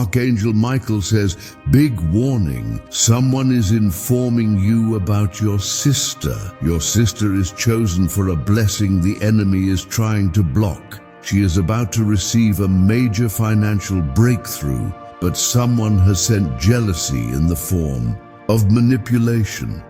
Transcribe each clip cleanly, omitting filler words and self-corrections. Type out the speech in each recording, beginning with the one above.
Archangel Michael says, big warning, someone is informing you about your sister. Your sister is chosen for a blessing the enemy is trying to block. She is about to receive a major financial breakthrough, but someone has sent jealousy in the form of manipulation.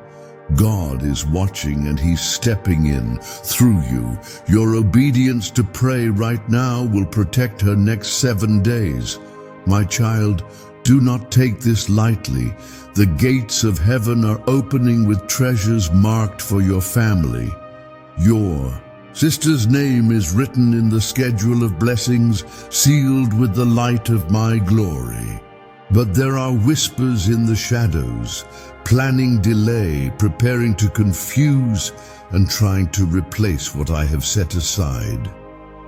God is watching and He's stepping in through you. Your obedience to pray right now will protect her next 7 days. My child, do not take this lightly. The gates of heaven are opening with treasures marked for your family. Your sister's name is written in the schedule of blessings, sealed with the light of my glory. But there are whispers in the shadows, planning delay, preparing to confuse, and trying to replace what I have set aside.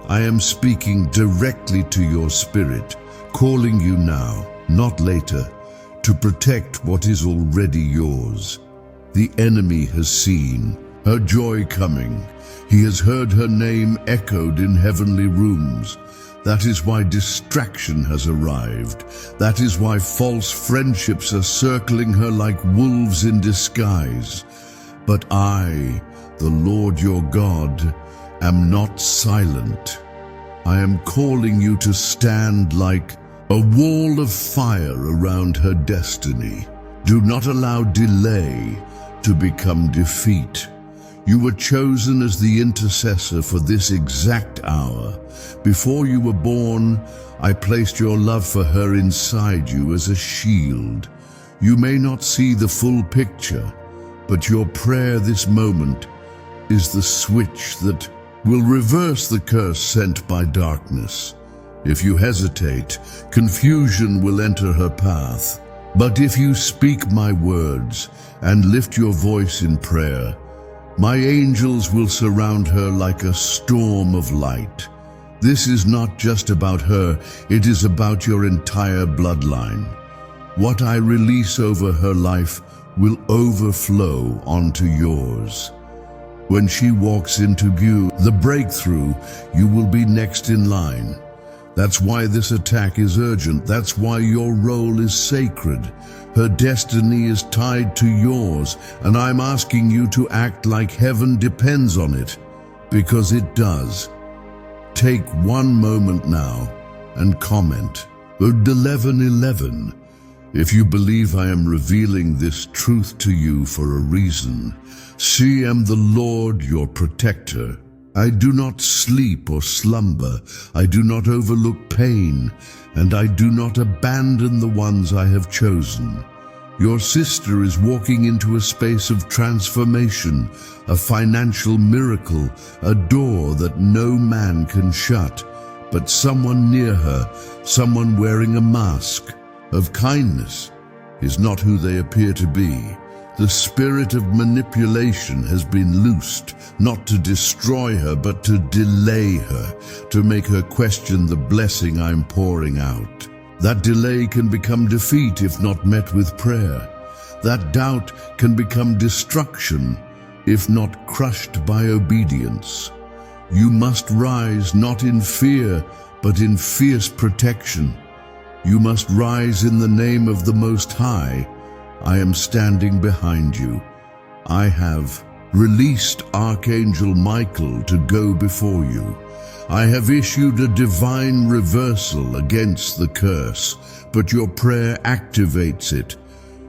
I am speaking directly to your spirit, calling you now, not later, to protect what is already yours. The enemy has seen her joy coming. He has heard her name echoed in heavenly rooms. That is why distraction has arrived. That is why false friendships are circling her like wolves in disguise. But I, the Lord your God, am not silent. I am calling you to stand like a wall of fire around her destiny. Do not allow delay to become defeat. You were chosen as the intercessor for this exact hour. Before you were born, I placed your love for her inside you as a shield. You may not see the full picture, but your prayer this moment is the switch that will reverse the curse sent by darkness. If you hesitate, confusion will enter her path. But if you speak my words and lift your voice in prayer, my angels will surround her like a storm of light. This is not just about her, it is about your entire bloodline. What I release over her life will overflow onto yours. When she walks into the breakthrough, you will be next in line. That's why this attack is urgent. That's why your role is sacred. Her destiny is tied to yours, and I'm asking you to act like heaven depends on it, because it does. Take one moment now and comment. 11:11. If you believe I am revealing this truth to you for a reason, see, I am the Lord your protector. I do not sleep or slumber. I do not overlook pain, and I do not abandon the ones I have chosen. Your sister is walking into a space of transformation, a financial miracle, a door that no man can shut. But someone near her, someone wearing a mask of kindness, is not who they appear to be. The spirit of manipulation has been loosed, not to destroy her, but to delay her, to make her question the blessing I'm pouring out. That delay can become defeat if not met with prayer. That doubt can become destruction if not crushed by obedience. You must rise not in fear, but in fierce protection. You must rise in the name of the Most High. I am standing behind you. I have released Archangel Michael to go before you. I have issued a divine reversal against the curse, but your prayer activates it.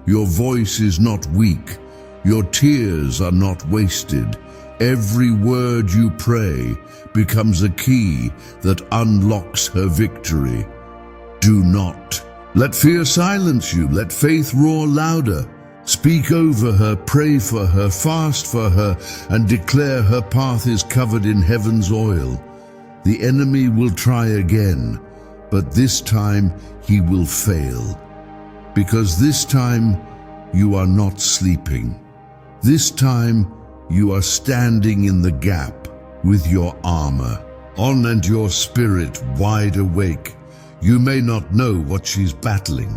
Your voice is not weak. Your tears are not wasted. Every word you pray becomes a key that unlocks her victory. Do not let fear silence you. Let faith roar louder. Speak over her, pray for her, fast for her, and declare her path is covered in heaven's oil. The enemy will try again, but this time he will fail. Because this time you are not sleeping. This time you are standing in the gap with your armor on and your spirit wide awake. You may not know what she's battling.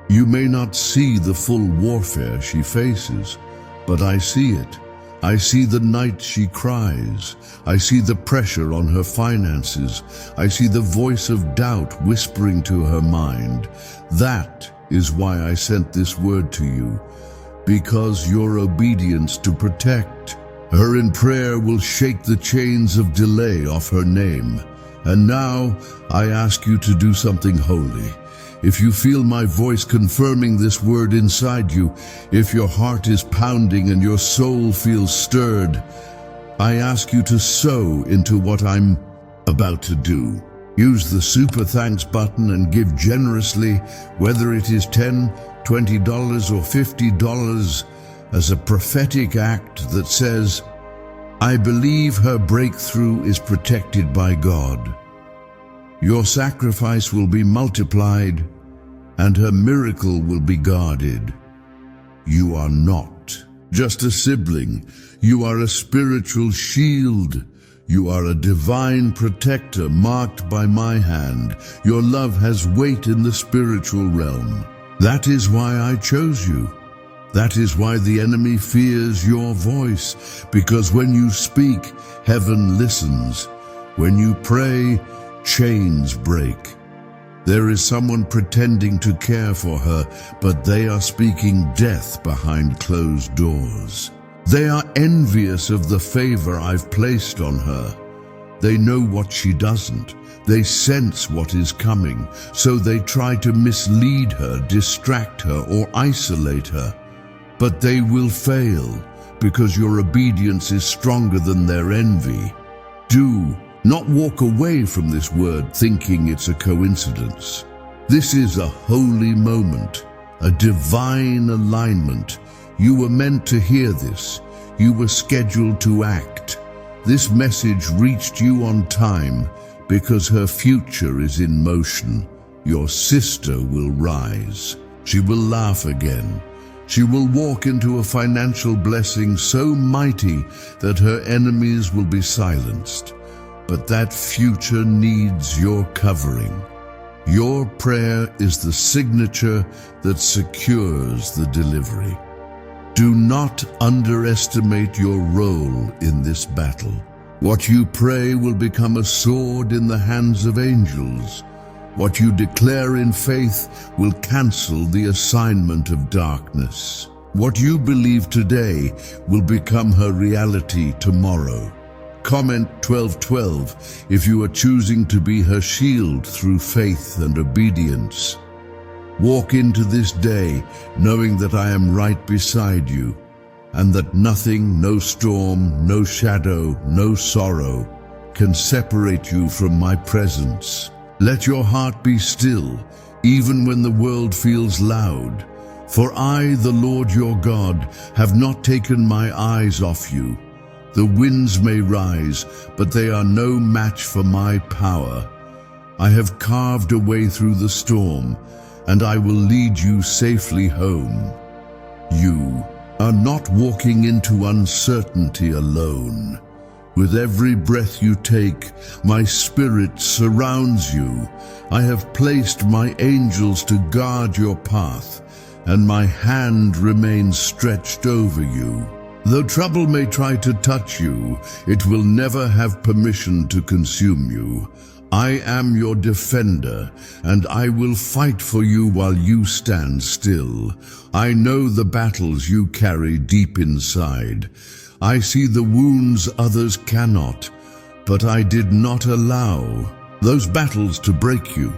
You may not see the full warfare she faces, but I see it. I see the night she cries. I see the pressure on her finances. I see the voice of doubt whispering to her mind. That is why I sent this word to you, because your obedience to protect her in prayer will shake the chains of delay off her name. And now I ask you to do something holy. If you feel my voice confirming this word inside you, if your heart is pounding and your soul feels stirred, I ask you to sow into what I'm about to do. Use the super thanks button and give generously, whether it is $10, $20, or $50, as a prophetic act that says, I believe her breakthrough is protected by God. Your sacrifice will be multiplied, and her miracle will be guarded. You are not just a sibling. You are a spiritual shield. You are a divine protector marked by my hand. Your love has weight in the spiritual realm. That is why I chose you. That is why the enemy fears your voice, because when you speak, heaven listens. When you pray, chains break. There is someone pretending to care for her, but they are speaking death behind closed doors. They are envious of the favor I've placed on her. They know what she doesn't. They sense what is coming, so they try to mislead her, distract her, or isolate her. But they will fail, because your obedience is stronger than their envy. Do not walk away from this word thinking it's a coincidence. This is a holy moment, a divine alignment. You were meant to hear this. You were scheduled to act. This message reached you on time because her future is in motion. Your sister will rise. She will laugh again. She will walk into a financial blessing so mighty that her enemies will be silenced. But that future needs your covering. Your prayer is the signature that secures the delivery. Do not underestimate your role in this battle. What you pray will become a sword in the hands of angels. What you declare in faith will cancel the assignment of darkness. What you believe today will become her reality tomorrow. Comment 12:12 if you are choosing to be her shield through faith and obedience. Walk into this day knowing that I am right beside you, and that nothing, no storm, no shadow, no sorrow can separate you from my presence. Let your heart be still, even when the world feels loud. For I, the Lord your God, have not taken my eyes off you. The winds may rise, but they are no match for my power. I have carved a way through the storm, and I will lead you safely home. You are not walking into uncertainty alone. With every breath you take, my spirit surrounds you. I have placed my angels to guard your path, and my hand remains stretched over you. Though trouble may try to touch you, it will never have permission to consume you. I am your defender, and I will fight for you while you stand still. I know the battles you carry deep inside. I see the wounds others cannot, but I did not allow those battles to break you.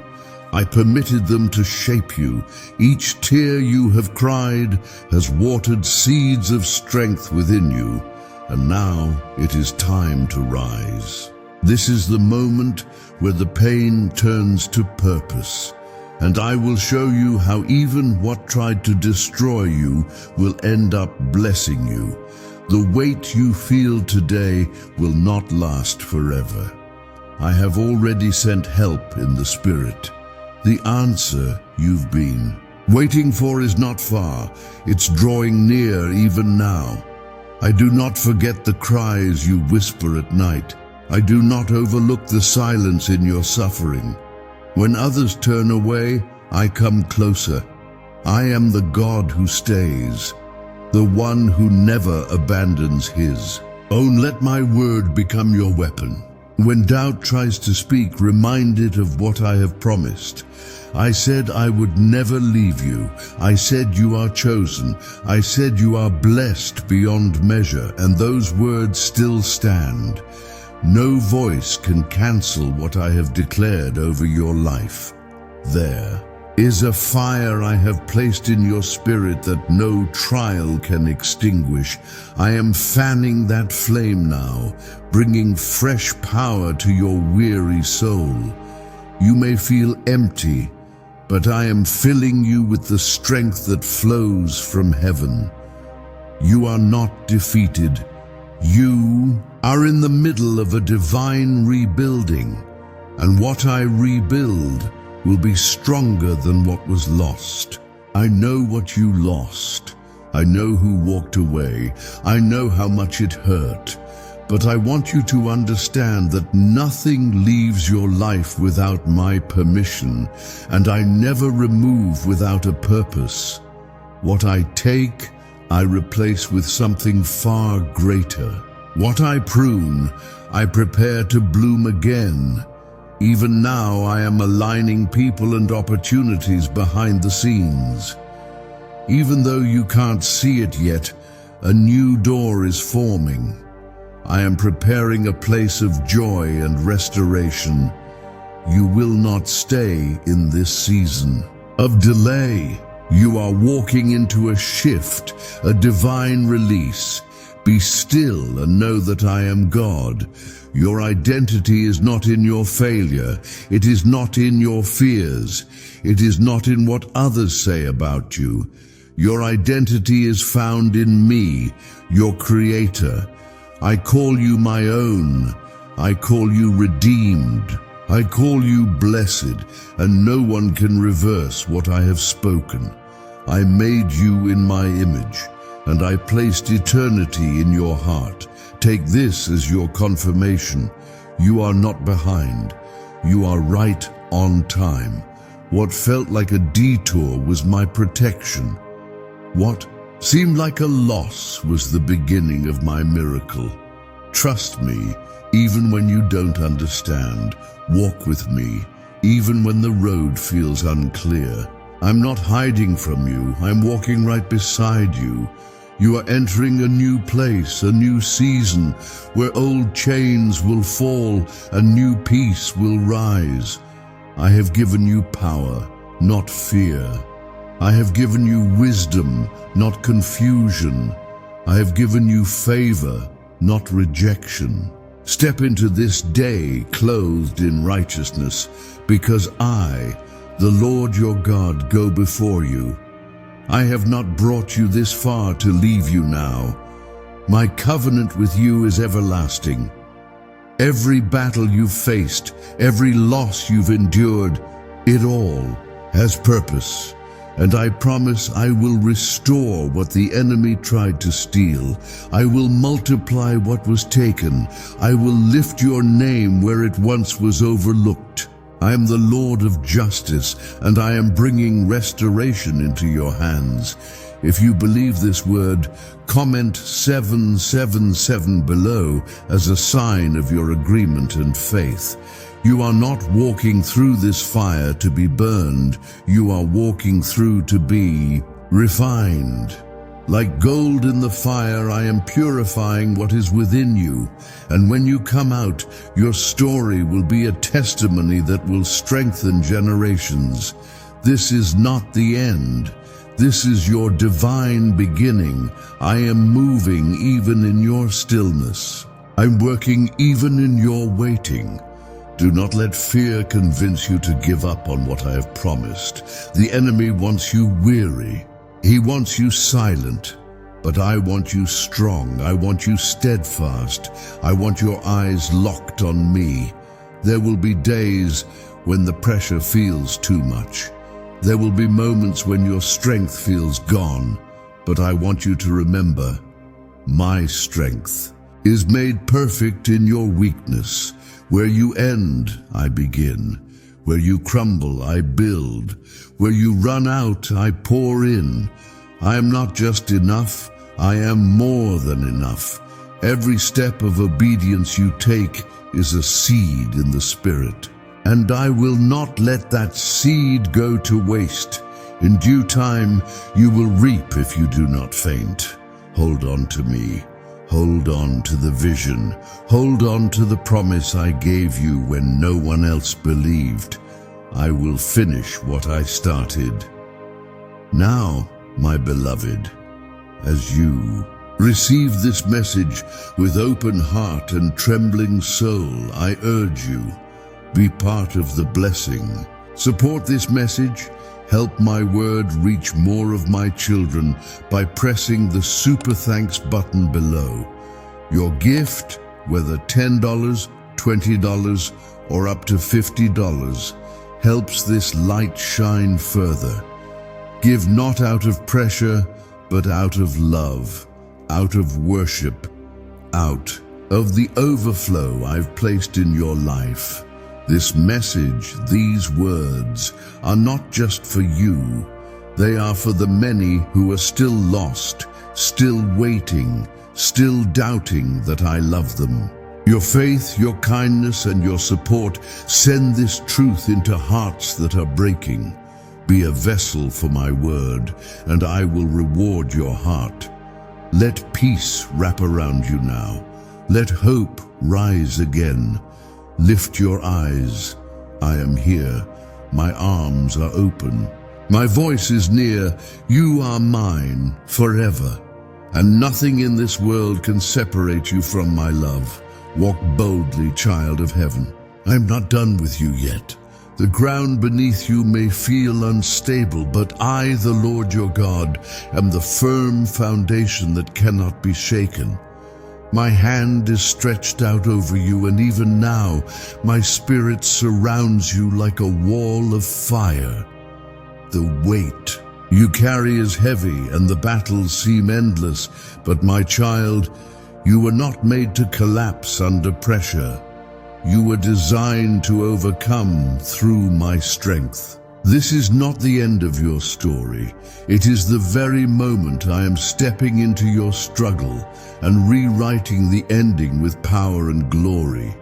I permitted them to shape you. Each tear you have cried has watered seeds of strength within you, and now it is time to rise. This is the moment where the pain turns to purpose, and I will show you how even what tried to destroy you will end up blessing you. The weight you feel today will not last forever. I have already sent help in the spirit. The answer you've been waiting for is not far. It's drawing near even now. I do not forget the cries you whisper at night. I do not overlook the silence in your suffering. When others turn away, I come closer. I am the God who stays. the one who never abandons his. Oh, let my word become your weapon. When doubt tries to speak, remind it of what I have promised. I said I would never leave you. I said you are chosen. I said you are blessed beyond measure, and those words still stand. No voice can cancel what I have declared over your life. There is a fire I have placed in your spirit that no trial can extinguish. I am fanning that flame now, bringing fresh power to your weary soul. You may feel empty, but I am filling you with the strength that flows from heaven. You are not defeated. You are in the middle of a divine rebuilding, and what I rebuild will be stronger than what was lost. I know what you lost. I know who walked away. I know how much it hurt. But I want you to understand that nothing leaves your life without my permission, and I never remove without a purpose. What I take, I replace with something far greater. What I prune, I prepare to bloom again. Even now, I am aligning people and opportunities behind the scenes. Even though you can't see it yet, a new door is forming. I am preparing a place of joy and restoration. You will not stay in this season of delay. You are walking into a shift, a divine release. Be still and know that I am God. Your identity is not in your failure. It is not in your fears. It is not in what others say about you. Your identity is found in me, your Creator. I call you my own. I call you redeemed. I call you blessed, and no one can reverse what I have spoken. I made you in my image, and I placed eternity in your heart. Take this as your confirmation. You are not behind. You are right on time. What felt like a detour was my protection. What seemed like a loss was the beginning of my miracle. Trust me, even when you don't understand. Walk with me, even when the road feels unclear. I'm not hiding from you. I'm walking right beside you. You are entering a new place, a new season, where old chains will fall and new peace will rise. I have given you power, not fear. I have given you wisdom, not confusion. I have given you favor, not rejection. Step into this day clothed in righteousness, because I, the Lord your God, go before you. I have not brought you this far to leave you now. My covenant with you is everlasting. Every battle you've faced, every loss you've endured, it all has purpose. And I promise I will restore what the enemy tried to steal. I will multiply what was taken. I will lift your name where it once was overlooked. I am the Lord of justice, and I am bringing restoration into your hands. If you believe this word, comment 777 below as a sign of your agreement and faith. You are not walking through this fire to be burned. You are walking through to be refined. Like gold in the fire, I am purifying what is within you. And when you come out, your story will be a testimony that will strengthen generations. This is not the end. This is your divine beginning. I am moving even in your stillness. I'm working even in your waiting. Do not let fear convince you to give up on what I have promised. The enemy wants you weary. He wants you silent, but I want you strong. I want you steadfast. I want your eyes locked on me. There will be days when the pressure feels too much. There will be moments when your strength feels gone, but I want you to remember, my strength is made perfect in your weakness. Where you end, I begin. Where you crumble, I build. Where you run out, I pour in. I am not just enough, I am more than enough. Every step of obedience you take is a seed in the Spirit. And I will not let that seed go to waste. In due time, you will reap if you do not faint. Hold on to me. Hold on to the vision. Hold on to the promise I gave you when no one else believed. I will finish what I started. Now, my beloved, as you receive this message with open heart and trembling soul, I urge you, be part of the blessing. Support this message. Help my word reach more of my children by pressing the Super Thanks button below. Your gift, whether $10, $20, or up to $50, helps this light shine further. Give not out of pressure, but out of love, out of worship, out of the overflow I've placed in your life. This message, these words, are not just for you. They are for the many who are still lost, still waiting, still doubting that I love them. Your faith, your kindness, and your support send this truth into hearts that are breaking. Be a vessel for my word, and I will reward your heart. Let peace wrap around you now. Let hope rise again. Lift your eyes. I am here. My arms are open. My voice is near. You are mine forever. And nothing in this world can separate you from my love. Walk boldly, child of heaven. I'm not done with you yet. The ground beneath you may feel unstable, but I, the Lord your God, am the firm foundation that cannot be shaken. My hand is stretched out over you, and even now my spirit surrounds you like a wall of fire. The weight you carry is heavy, and the battles seem endless, but my child, you were not made to collapse under pressure. You were designed to overcome through my strength. This is not the end of your story. It is the very moment I am stepping into your struggle and rewriting the ending with power and glory.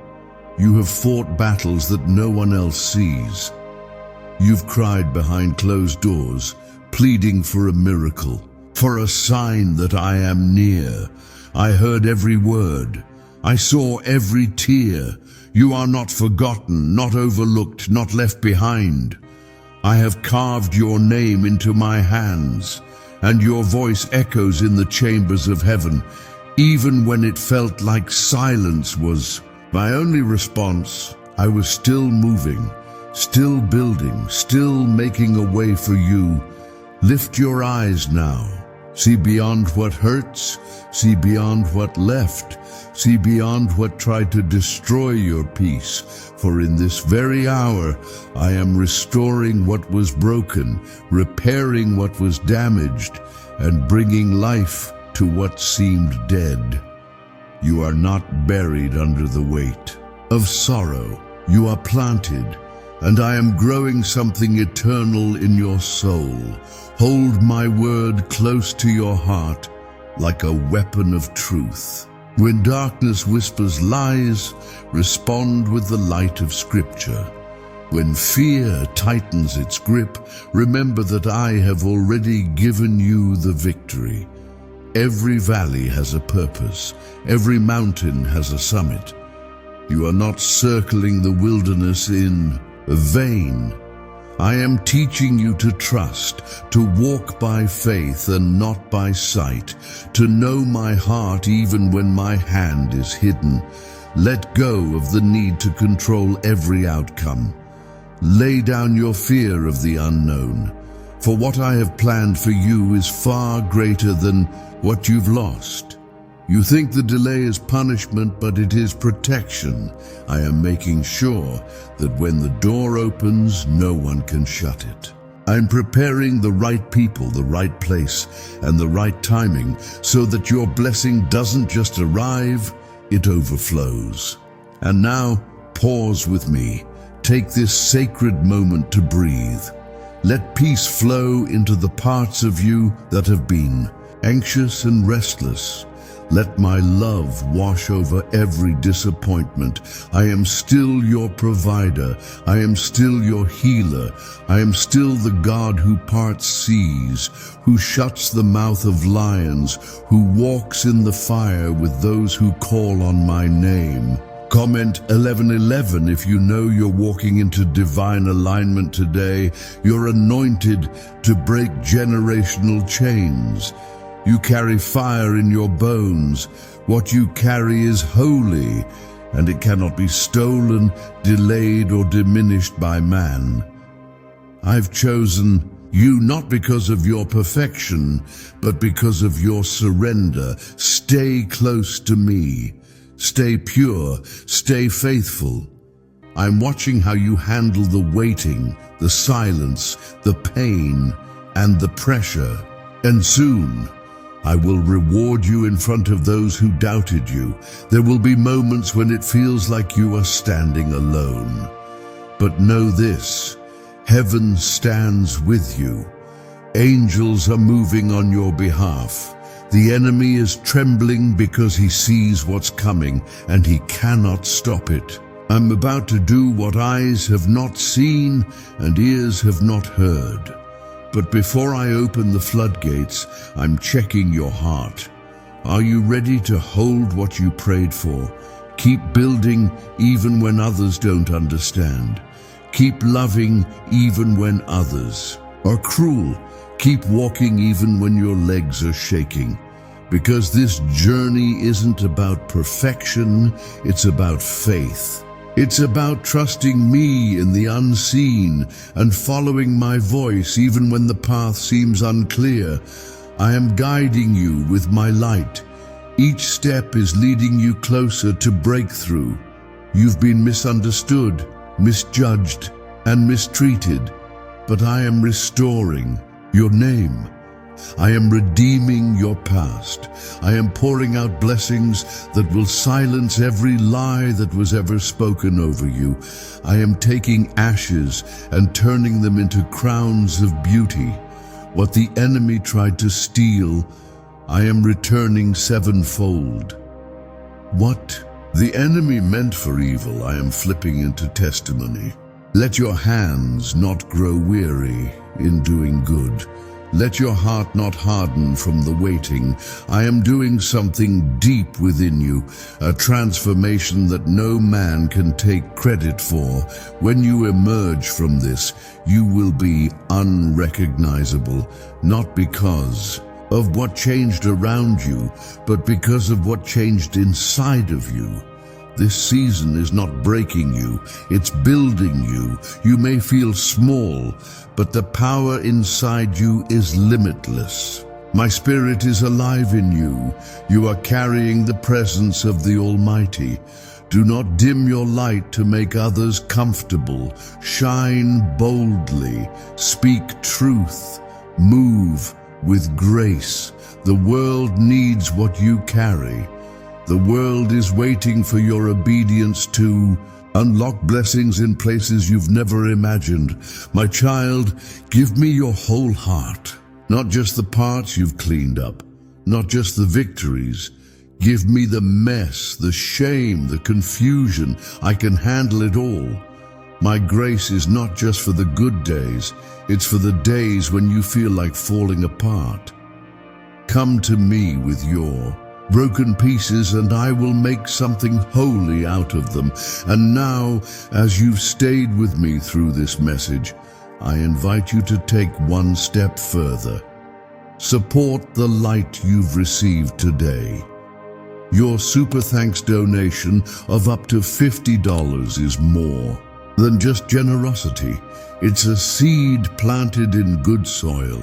You have fought battles that no one else sees. You've cried behind closed doors, pleading for a miracle, for a sign that I am near. I heard every word. I saw every tear. You are not forgotten, not overlooked, not left behind. I have carved your name into my hands, and your voice echoes in the chambers of heaven, even when it felt like silence was my only response. I was still moving, still building, still making a way for you. Lift your eyes now. See beyond what hurts. See beyond what left. See beyond what tried to destroy your peace. For in this very hour, I am restoring what was broken, repairing what was damaged, and bringing life to what seemed dead. You are not buried under the weight of sorrow. You are planted, and I am growing something eternal in your soul. Hold my word close to your heart like a weapon of truth. When darkness whispers lies, respond with the light of Scripture. When fear tightens its grip, remember that I have already given you the victory. Every valley has a purpose. Every mountain has a summit. You are not circling the wilderness in vain. I am teaching you to trust, to walk by faith and not by sight, to know my heart even when my hand is hidden. Let go of the need to control every outcome. Lay down your fear of the unknown, for what I have planned for you is far greater than what you've lost. You think the delay is punishment, but it is protection. I am making sure that when the door opens, no one can shut it. I'm preparing the right people, the right place, and the right timing so that your blessing doesn't just arrive, it overflows. And now, pause with me. Take this sacred moment to breathe. Let peace flow into the parts of you that have been anxious and restless. Let my love wash over every disappointment. I am still your provider. I am still your healer. I am still the God who parts seas, who shuts the mouth of lions, who walks in the fire with those who call on my name. Comment 11:11 if you know you're walking into divine alignment today. You're anointed to break generational chains. You carry fire in your bones. What you carry is holy, and it cannot be stolen, delayed, or diminished by man. I've chosen you not because of your perfection, but because of your surrender. Stay close to me. Stay pure. Stay faithful. I'm watching how you handle the waiting, the silence, the pain, and the pressure. And soon, I will reward you in front of those who doubted you. There will be moments when it feels like you are standing alone. But know this, heaven stands with you. Angels are moving on your behalf. The enemy is trembling because he sees what's coming and he cannot stop it. I'm about to do what eyes have not seen and ears have not heard. But before I open the floodgates, I'm checking your heart. Are you ready to hold what you prayed for? Keep building even when others don't understand. Keep loving even when others are cruel. Keep walking even when your legs are shaking. Because this journey isn't about perfection, it's about faith. It's about trusting me in the unseen and following my voice even when the path seems unclear. I am guiding you with my light. Each step is leading you closer to breakthrough. You've been misunderstood, misjudged, and mistreated, but I am restoring your name. I am redeeming your past. I am pouring out blessings that will silence every lie that was ever spoken over you. I am taking ashes and turning them into crowns of beauty. What the enemy tried to steal, I am returning sevenfold. What the enemy meant for evil, I am flipping into testimony. Let your hands not grow weary in doing good. Let your heart not harden from the waiting. I am doing something deep within you, a transformation that no man can take credit for. When you emerge from this, you will be unrecognizable, not because of what changed around you, but because of what changed inside of you. This season is not breaking you, it's building you. You may feel small, but the power inside you is limitless. My spirit is alive in you. You are carrying the presence of the Almighty. Do not dim your light to make others comfortable. Shine boldly. Speak truth. Move with grace. The world needs what you carry. The world is waiting for your obedience to unlock blessings in places you've never imagined. My child, give me your whole heart. Not just the parts you've cleaned up, not just the victories. Give me the mess, the shame, the confusion. I can handle it all. My grace is not just for the good days, it's for the days when you feel like falling apart. Come to me with your broken pieces and I will make something holy out of them. And now, as you've stayed with me through this message, I invite you to take one step further. Support the light you've received today. Your super thanks donation of up to $50 is more than just generosity. It's a seed planted in good soil.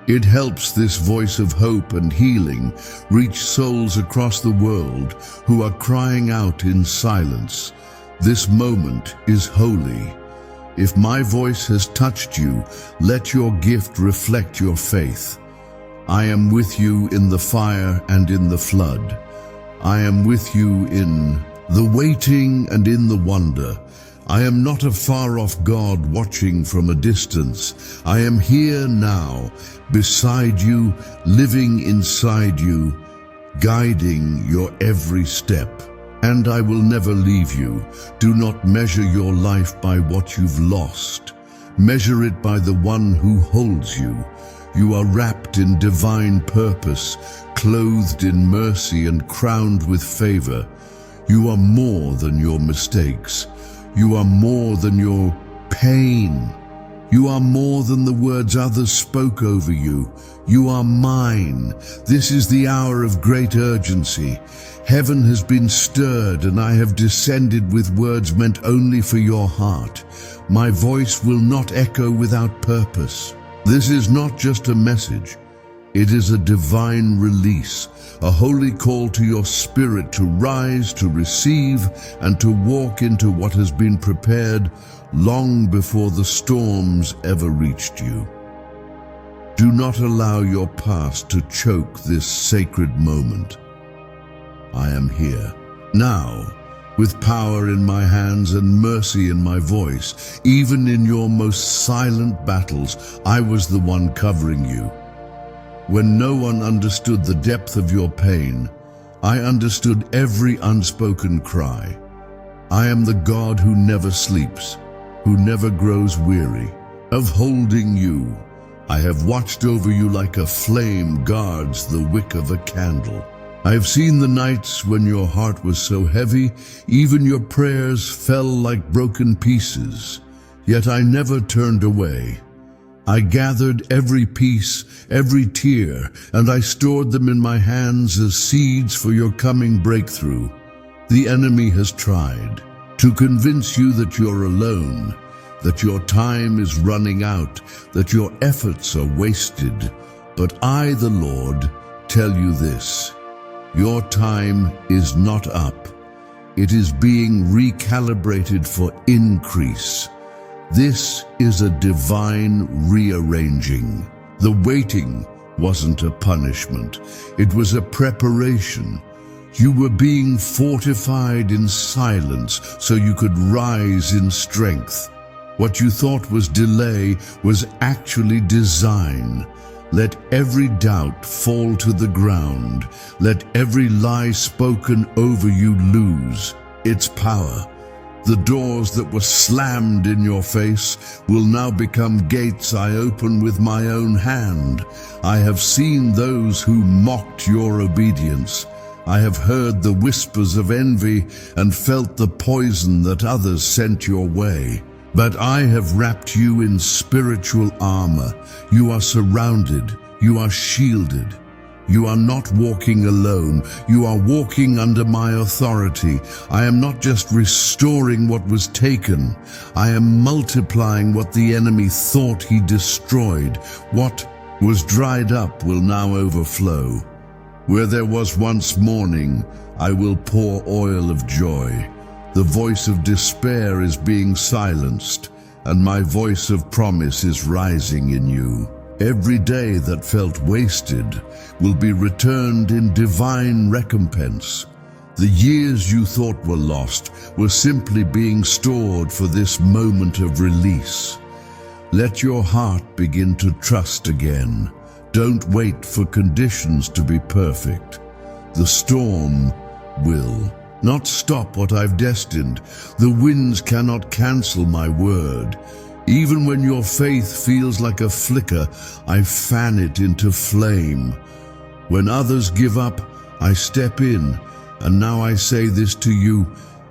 It helps this voice of hope and healing reach souls across the world who are crying out in silence. This moment is holy. If my voice has touched you, let your gift reflect your faith. I am with you in the fire and in the flood. I am with you in the waiting and in the wonder. I am not a far-off God watching from a distance. I am here now, beside you, living inside you, guiding your every step. And I will never leave you. Do not measure your life by what you've lost. Measure it by the one who holds you. You are wrapped in divine purpose, clothed in mercy and crowned with favor. You are more than your mistakes. You are more than your pain. You are more than the words others spoke over you. You are mine. This is the hour of great urgency. Heaven has been stirred, and I have descended with words meant only for your heart. My voice will not echo without purpose. This is not just a message. It is a divine release, a holy call to your spirit to rise, to receive, and to walk into what has been prepared long before the storms ever reached you. Do not allow your past to choke this sacred moment. I am here, now, with power in my hands and mercy in my voice. Even in your most silent battles, I was the one covering you. When no one understood the depth of your pain, I understood every unspoken cry. I am the God who never sleeps, who never grows weary of holding you. I have watched over you like a flame guards the wick of a candle. I have seen the nights when your heart was so heavy, even your prayers fell like broken pieces. Yet I never turned away. I gathered every piece, every tear, and I stored them in my hands as seeds for your coming breakthrough. The enemy has tried to convince you that you're alone, that your time is running out, that your efforts are wasted. But I, the Lord, tell you this: your time is not up. It is being recalibrated for increase. This is a divine rearranging. The waiting wasn't a punishment. It was a preparation. You were being fortified in silence so you could rise in strength. What you thought was delay was actually design. Let every doubt fall to the ground. Let every lie spoken over you lose its power. The doors that were slammed in your face will now become gates I open with my own hand. I have seen those who mocked your obedience. I have heard the whispers of envy and felt the poison that others sent your way. But I have wrapped you in spiritual armor. You are surrounded. You are shielded. You are not walking alone. You are walking under my authority. I am not just restoring what was taken. I am multiplying what the enemy thought he destroyed. What was dried up will now overflow. Where there was once mourning, I will pour oil of joy. The voice of despair is being silenced, and my voice of promise is rising in you. Every day that felt wasted will be returned in divine recompense. The years you thought were lost were simply being stored for this moment of release. Let your heart begin to trust again. Don't wait for conditions to be perfect. The storm will not stop what I've destined. The winds cannot cancel my word. Even when your faith feels like a flicker, I fan it into flame. When others give up, I step in. And now I say this to you: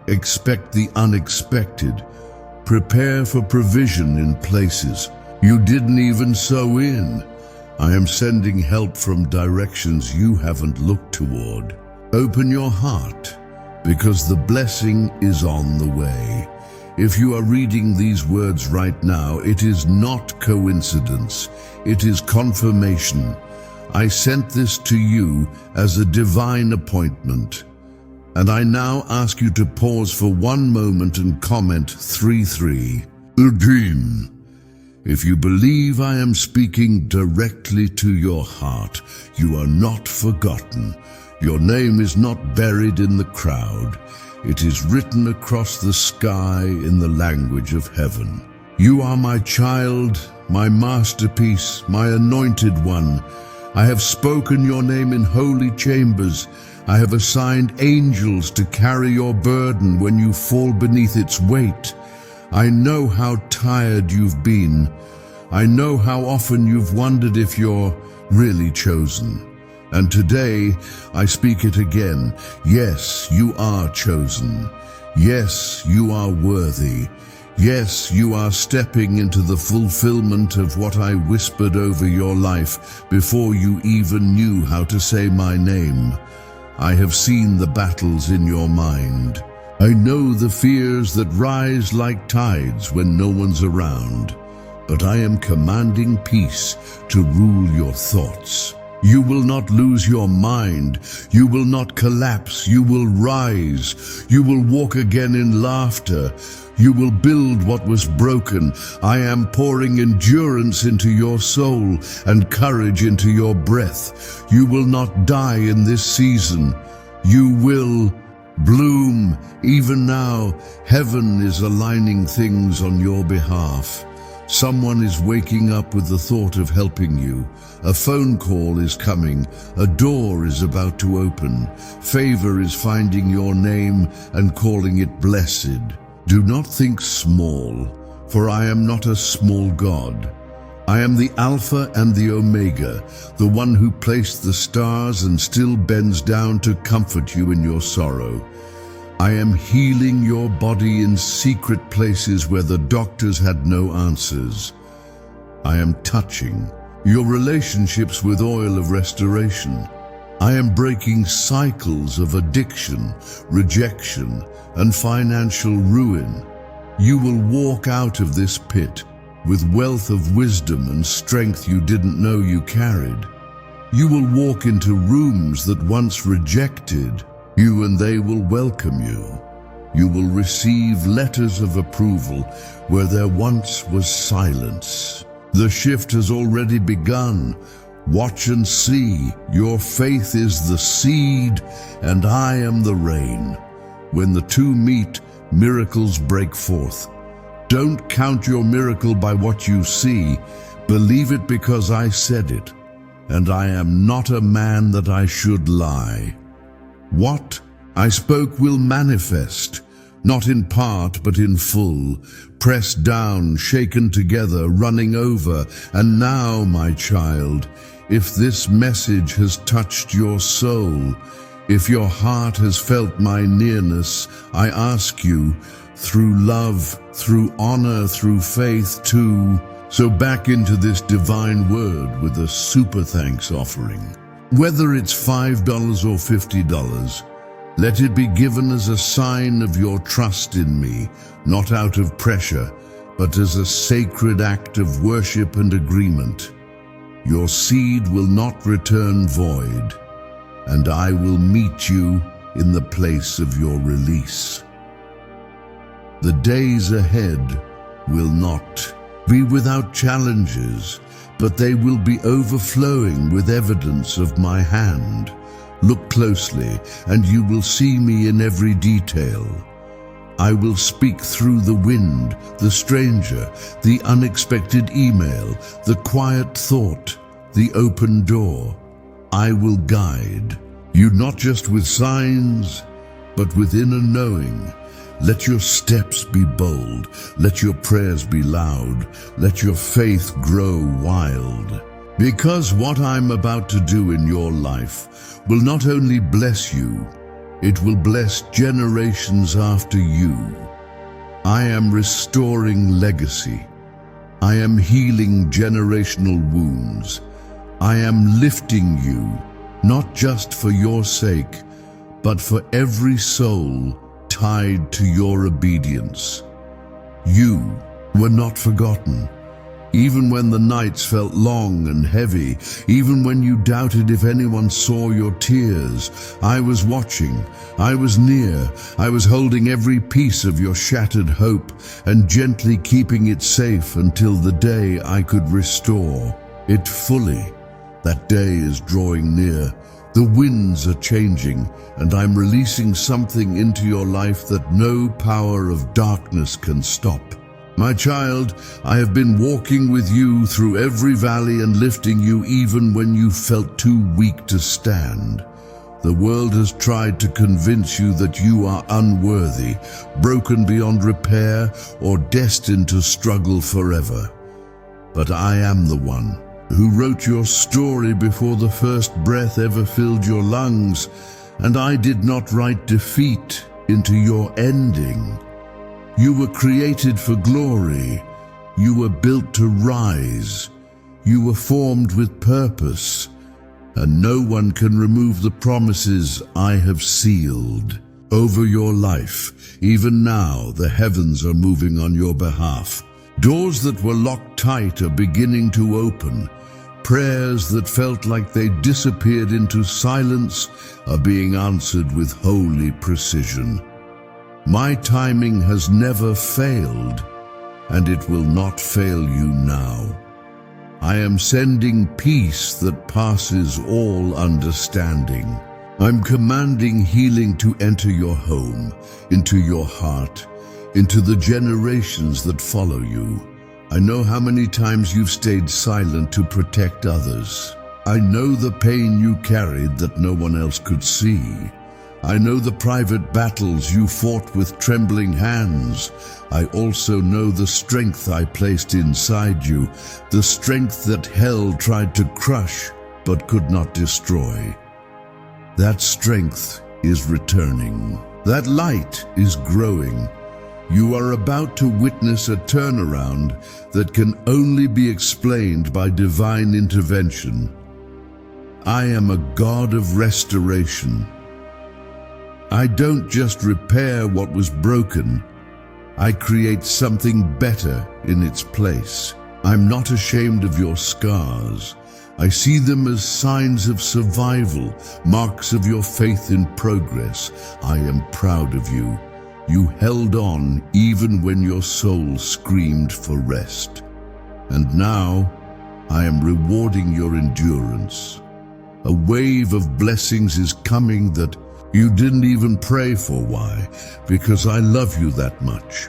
expect the unexpected. Prepare for provision in places you didn't even sow in. I am sending help from directions you haven't looked toward. Open your heart, because the blessing is on the way. If you are reading these words right now, it is not coincidence. It is confirmation. I sent this to you as a divine appointment. And I now ask you to pause for one moment and comment 3-3. Udim. If you believe I am speaking directly to your heart, you are not forgotten. Your name is not buried in the crowd. It is written across the sky in the language of heaven. You are my child, my masterpiece, my anointed one. I have spoken your name in holy chambers. I have assigned angels to carry your burden when you fall beneath its weight. I know how tired you've been. I know how often you've wondered if you're really chosen. And today, I speak it again. Yes, you are chosen. Yes, you are worthy. Yes, you are stepping into the fulfillment of what I whispered over your life before you even knew how to say my name. I have seen the battles in your mind. I know the fears that rise like tides when no one's around. But I am commanding peace to rule your thoughts. You will not lose your mind. You will not collapse. You will rise. You will walk again in laughter. You will build what was broken. I am pouring endurance into your soul and courage into your breath. You will not die in this season. You will bloom. Even now, heaven is aligning things on your behalf. Someone is waking up with the thought of helping you. A phone call is coming. A door is about to open. Favor is finding your name and calling it blessed. Do not think small, for I am not a small God. I am the Alpha and the Omega, the one who placed the stars and still bends down to comfort you in your sorrow. I am healing your body in secret places where the doctors had no answers. I am touching your relationships with oil of restoration. I am breaking cycles of addiction, rejection, and financial ruin. You will walk out of this pit with wealth of wisdom and strength you didn't know you carried. You will walk into rooms that once rejected you, and they will welcome you. You will receive letters of approval where there once was silence. The shift has already begun. Watch and see. Your faith is the seed, and I am the rain. When the two meet, miracles break forth. Don't count your miracle by what you see. Believe it because I said it, and I am not a man that I should lie. What I spoke will manifest, not in part but in full, pressed down, shaken together, running over. And now, my child, if this message has touched your soul, if your heart has felt my nearness, I ask you, through love, through honor, through faith too, so back into this divine word with a super thanks offering. Whether it's $5 or $50, let it be given as a sign of your trust in me, not out of pressure, but as a sacred act of worship and agreement. Your seed will not return void, and I will meet you in the place of your release. The days ahead will not be without challenges, but they will be overflowing with evidence of my hand. Look closely, and you will see me in every detail. I will speak through the wind, the stranger, the unexpected email, the quiet thought, the open door. I will guide you not just with signs, but with inner knowing. Let your steps be bold. Let your prayers be loud. Let your faith grow wild. Because what I'm about to do in your life will not only bless you, it will bless generations after you. I am restoring legacy. I am healing generational wounds. I am lifting you, not just for your sake, but for every soul tied to your obedience. You were not forgotten. Even when the nights felt long and heavy, even when you doubted if anyone saw your tears, I was watching, I was near, I was holding every piece of your shattered hope and gently keeping it safe until the day I could restore it fully. That day is drawing near. The winds are changing, and I'm releasing something into your life that no power of darkness can stop. My child, I have been walking with you through every valley and lifting you even when you felt too weak to stand. The world has tried to convince you that you are unworthy, broken beyond repair, or destined to struggle forever. But I am the one who wrote your story before the first breath ever filled your lungs, and I did not write defeat into your ending. You were created for glory. You were built to rise. You were formed with purpose, and no one can remove the promises I have sealed over your life. Even now, the heavens are moving on your behalf. Doors that were locked tight are beginning to open. Prayers that felt like they disappeared into silence are being answered with holy precision. My timing has never failed, and it will not fail you now. I am sending peace that passes all understanding. I'm commanding healing to enter your home, into your heart, into the generations that follow you. I know how many times you've stayed silent to protect others. I know the pain you carried that no one else could see. I know the private battles you fought with trembling hands. I also know the strength I placed inside you, the strength that hell tried to crush but could not destroy. That strength is returning. That light is growing. You are about to witness a turnaround that can only be explained by divine intervention. I am a God of restoration. I don't just repair what was broken. I create something better in its place. I'm not ashamed of your scars. I see them as signs of survival, marks of your faith in progress. I am proud of you. You held on even when your soul screamed for rest. And now, I am rewarding your endurance. A wave of blessings is coming that you didn't even pray for. Why? Because I love you that much.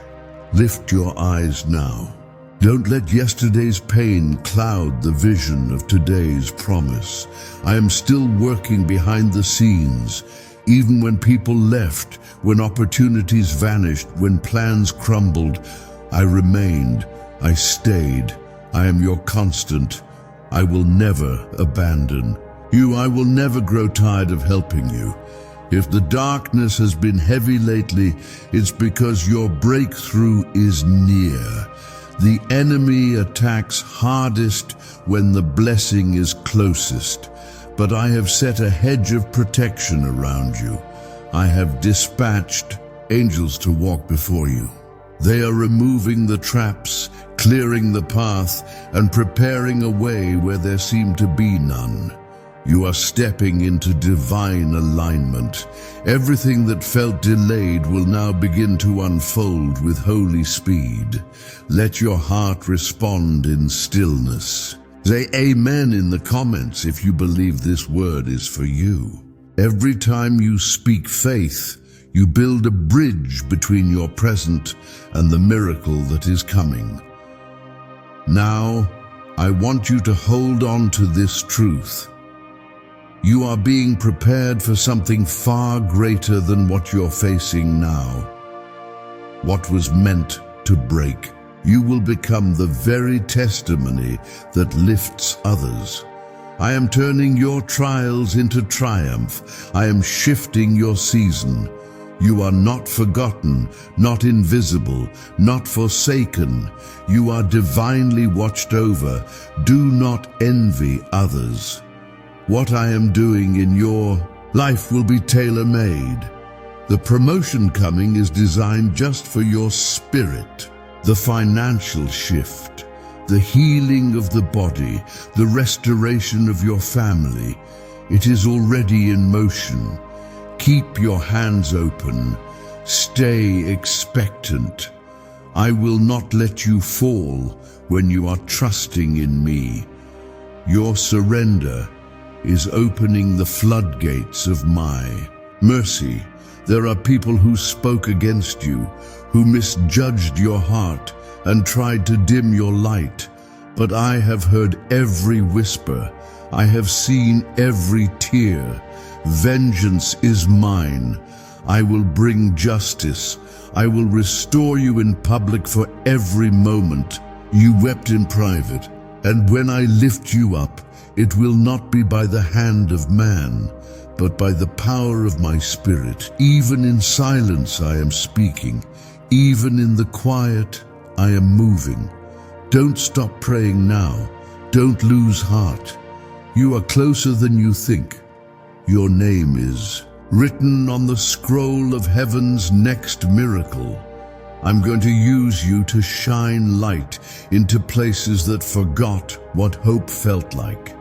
Lift your eyes now. Don't let yesterday's pain cloud the vision of today's promise. I am still working behind the scenes, even when people left, when opportunities vanished, when plans crumbled. I remained. I stayed. I am your constant. I will never abandon you. I will never grow tired of helping you. If the darkness has been heavy lately, it's because your breakthrough is near. The enemy attacks hardest when the blessing is closest. But I have set a hedge of protection around you. I have dispatched angels to walk before you. They are removing the traps, clearing the path, and preparing a way where there seemed to be none. You are stepping into divine alignment. Everything that felt delayed will now begin to unfold with holy speed. Let your heart respond in stillness. Say amen in the comments if you believe this word is for you. Every time you speak faith, you build a bridge between your present and the miracle that is coming. Now, I want you to hold on to this truth. You are being prepared for something far greater than what you're facing now. What was meant to break, you will become the very testimony that lifts others. I am turning your trials into triumph. I am shifting your season. You are not forgotten, not invisible, not forsaken. You are divinely watched over. Do not envy others. What I am doing in your life will be tailor-made. The promotion coming is designed just for your spirit. The financial shift, the healing of the body, the restoration of your family, it is already in motion. Keep your hands open. Stay expectant. I will not let you fall when you are trusting in me. Your surrender is opening the floodgates of my mercy. There are people who spoke against you, who misjudged your heart and tried to dim your light. But I have heard every whisper. I have seen every tear. Vengeance is mine. I will bring justice. I will restore you in public for every moment. You wept in private, and when I lift you up, it will not be by the hand of man, but by the power of my Spirit. Even in silence I am speaking. Even in the quiet I am moving. Don't stop praying now. Don't lose heart. You are closer than you think. Your name is written on the scroll of heaven's next miracle. I'm going to use you to shine light into places that forgot what hope felt like.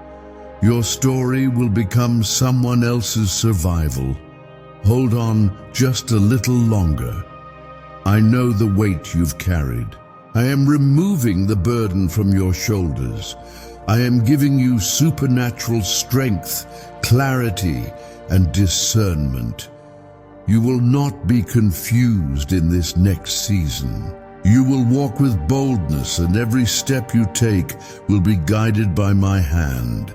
Your story will become someone else's survival. Hold on just a little longer. I know the weight you've carried. I am removing the burden from your shoulders. I am giving you supernatural strength, clarity, and discernment. You will not be confused in this next season. You will walk with boldness, and every step you take will be guided by my hand.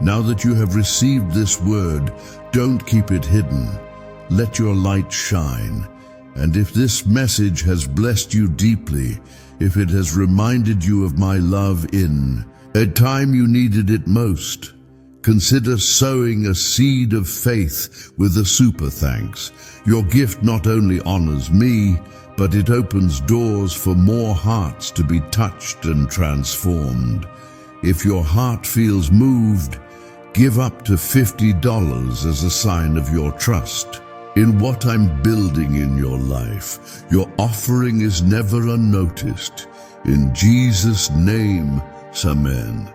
Now that you have received this word, don't keep it hidden. Let your light shine. And if this message has blessed you deeply, if it has reminded you of my love in a time you needed it most, consider sowing a seed of faith with a super thanks. Your gift not only honors me, but it opens doors for more hearts to be touched and transformed. If your heart feels moved, give up to $50 as a sign of your trust in what I'm building in your life. Your offering is never unnoticed. In Jesus' name, amen.